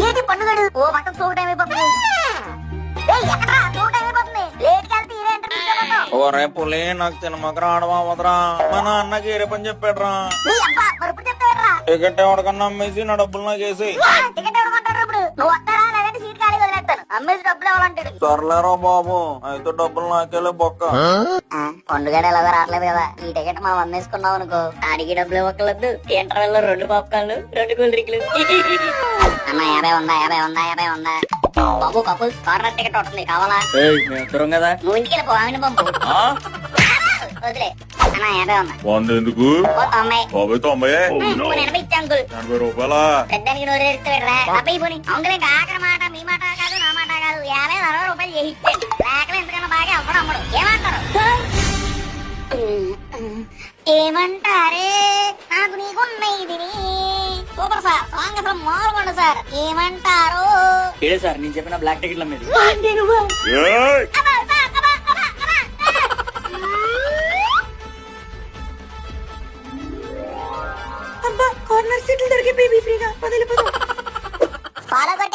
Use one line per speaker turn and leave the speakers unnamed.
ఏంటి పండుగడు ఓ పక్కన show time అయిపోతుంది. ఎక్కడా షో టైం అయిపోతుంది. లేట్ కెళ్తే ఇదేంటో
ఓరే పులి నాకు సినిమాకి రావడం అవ్వదురా. మా నాన్నకి ఏరే పని చెప్పాడురా.
నీ అబ్బా మరి ఇప్పుడు చెప్తాడరా.
టికెట్ ఎవరికన్నా అమ్మేసి నా డబ్బులు నాకు వేసి.
టికెట్ ఎవరు కొంటారు ఇప్పుడు? నువ్వు వస్తారా లేదంటే సీట్ ఖాళీ వదిలేస్తాను. అమ్మేసి డబ్బులు ఇవ్వాలంటాడు.
సర్లేరా బాబు అయితే డబ్బులు నాకేలే బొక్క.
పండుగ ఎలాగో రావట్లేదు కదా, ఈ టికెట్ మనం అమ్మేసుకున్నాం అనుకో, ఆడికి డబ్బులు ఇవ్వకలేదు. ఇంటర్వెల్ లో 2 పాప్కార్న్లు 2 కూల్ డ్రింక్లు. అన్న 50 ఉందా బాబు? కపుల్ కార్నర్ టికెట్ వస్తుంది కావాలా?
కదా
నువ్వు ఇంటికి వెళ్ళిపో, ఆమెను పంపు. వదిలే అన్న 50 ఉందా?
100 ఎందుకు?
ఓ 90.
బాబు 90
80 ఇచ్చా అంకుల్.
80 రూపాయలా?
పెద్దానికి నోరు ఎడుతాడురా. అబ్బాయి పోనీ అంకుల్ ఇంకా ఆఖరి మాట మీ మాట కాదు నా మాట కాదు, 50-60 రూపాయలు చేసి ఇచ్చేయండి. లేకలే ఎంతకన్నా బాగా అవ్వడం అమ్మడు. ఏమంటారు? ఏమంటారే నాకు నీకున్నాయి తిని. సూపర్ సార్, సాంగ్ అసలు మారుకోండి సార్. ఏమంటారు?
ఏడే సార్ నేను చెప్పిన బ్లాక్ టికెట్ల మీద
ఏయ్!
ఫాలో కొట్టి